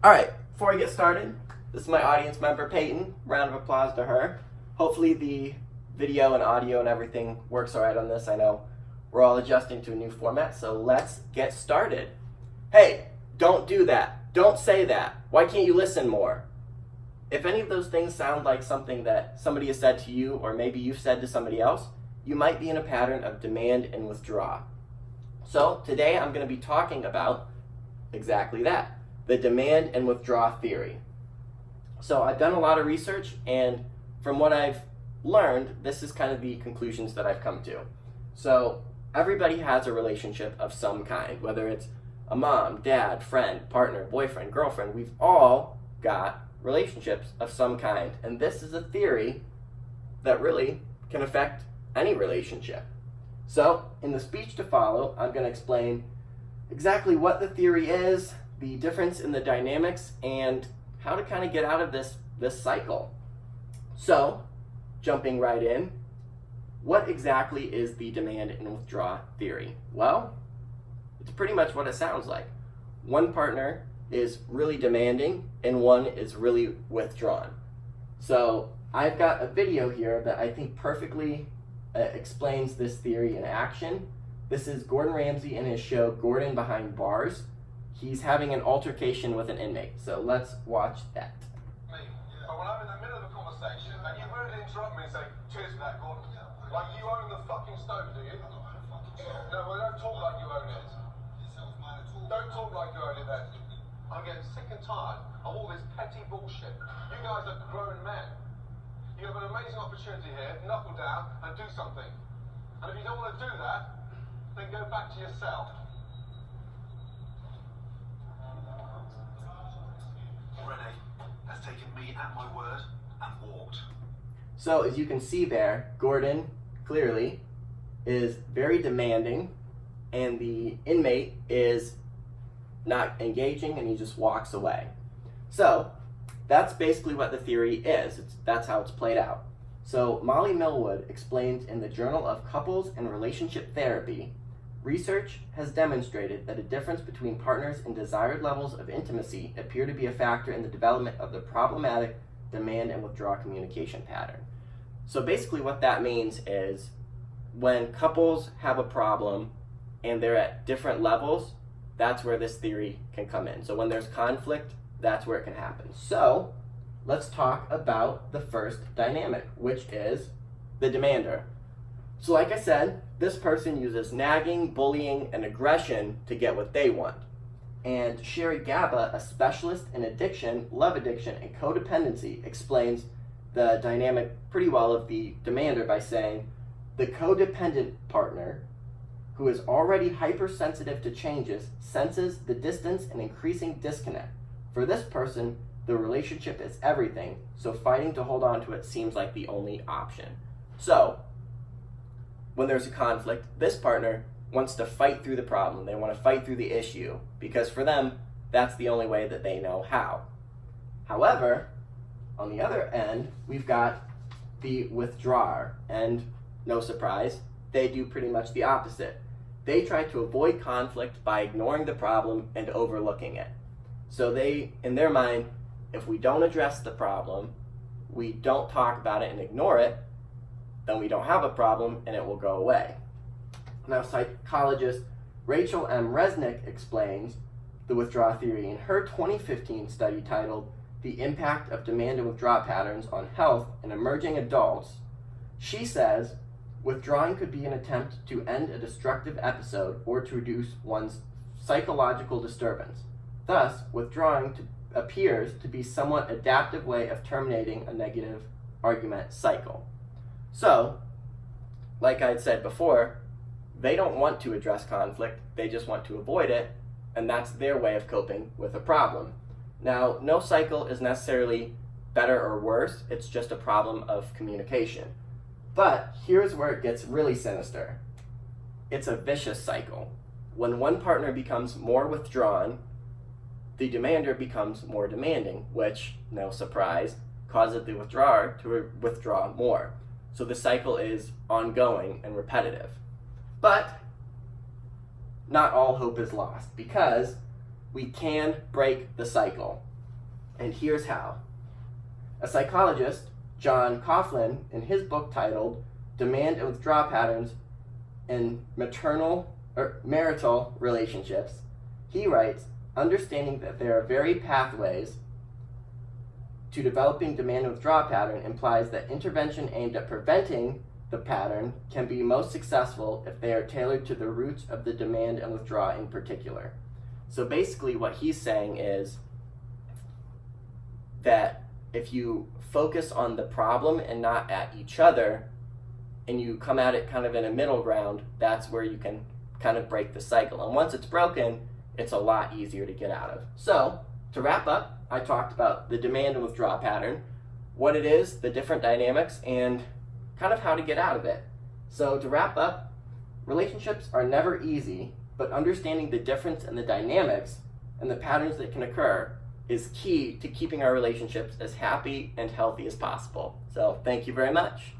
All right, before I get started, this is my audience member, Peyton. Round of applause to her. Hopefully the video and audio and everything works all right on this. I know we're all adjusting to a new format, so let's get started. Hey, don't do that. Don't say that. Why can't you listen more? If any of those things sound like something that somebody has said to you, or maybe you've said to somebody else, you might be in a pattern of demand and withdraw. So today I'm going to be talking about exactly that, the demand and withdraw theory. So I've done a lot of research, and from what I've learned, this is kind of the conclusions that I've come to. So everybody has a relationship of some kind, whether it's a mom, dad, friend, partner, boyfriend, girlfriend. We've all got relationships of some kind, and this is a theory that really can affect any relationship. So in the speech to follow, I'm going to explain exactly what the theory is, the difference in the dynamics, and how to kind of get out of this cycle. So, jumping right in, what exactly is the demand and withdraw theory? Well, it's pretty much what it sounds like. One partner is really demanding and one is really withdrawn. So I've got a video here that I think perfectly explains this theory in action. This is Gordon Ramsay in his show Gordon Behind Bars. He's having an altercation with an inmate. So let's watch that. But when I'm in the middle of a conversation and you rudely interrupt me and say, cheers for that, Gordon. Like you own the fucking stove, do you? No, well, don't talk like you own it. Don't talk like you own it then. I'm getting sick and tired of all this petty bullshit. You guys are grown men. You have an amazing opportunity here, knuckle down and do something. And if you don't want to do that, then go back to your cell. Renee has taken me at my word and walked. So as you can see there, Gordon clearly is very demanding, and the inmate is not engaging, and he just walks away. So that's basically what the theory is. That's how it's played out. So Molly Millwood explains in the Journal of Couples and Relationship Therapy, research has demonstrated that a difference between partners in desired levels of intimacy appear to be a factor in the development of the problematic demand and withdraw communication pattern. So basically what that means is when couples have a problem and they're at different levels, that's where this theory can come in. So when there's conflict, that's where it can happen. So let's talk about the first dynamic, which is the demander. So like I said, this person uses nagging, bullying, and aggression to get what they want. And Sherry Gaba, a specialist in addiction, love addiction, and codependency, explains the dynamic pretty well of the demander by saying, the codependent partner, who is already hypersensitive to changes, senses the distance and increasing disconnect. For this person, the relationship is everything, so fighting to hold on to it seems like the only option. So, when there's a conflict, this partner wants to fight through the problem. They want to fight through the issue because for them, that's the only way that they know how. However, on the other end, we've got the withdrawer, and no surprise, they do pretty much the opposite. They try to avoid conflict by ignoring the problem and overlooking it. So they, in their mind, if we don't address the problem, we don't talk about it and ignore it, then we don't have a problem and it will go away. Now, psychologist Rachel M. Resnick explains the withdrawal theory in her 2015 study titled The Impact of Demand and Withdrawal Patterns on Health in Emerging Adults. She says, withdrawing could be an attempt to end a destructive episode or to reduce one's psychological disturbance. Thus, withdrawing appears to be a somewhat adaptive way of terminating a negative argument cycle. So, like I had said before, they don't want to address conflict, they just want to avoid it, and that's their way of coping with a problem. Now, no cycle is necessarily better or worse, it's just a problem of communication. But here's where it gets really sinister. It's a vicious cycle. When one partner becomes more withdrawn, the demander becomes more demanding, which, no surprise, causes the withdrawer to withdraw more. So the cycle is ongoing and repetitive. But not all hope is lost, because we can break the cycle. And here's how. A psychologist, John Coughlin, in his book titled Demand and Withdrawal Patterns in Marital Relationships, he writes, understanding that there are varied pathways to developing demand and withdrawal pattern implies that intervention aimed at preventing the pattern can be most successful if they are tailored to the roots of the demand and withdrawal in particular. So basically what he's saying is that if you focus on the problem and not at each other, and you come at it kind of in a middle ground, that's where you can kind of break the cycle. And once it's broken, it's a lot easier to get out of. So, to wrap up, I talked about the demand and withdrawal pattern, what it is, the different dynamics, and kind of how to get out of it. So, to wrap up, relationships are never easy, but understanding the difference in the dynamics and the patterns that can occur is key to keeping our relationships as happy and healthy as possible. So, thank you very much.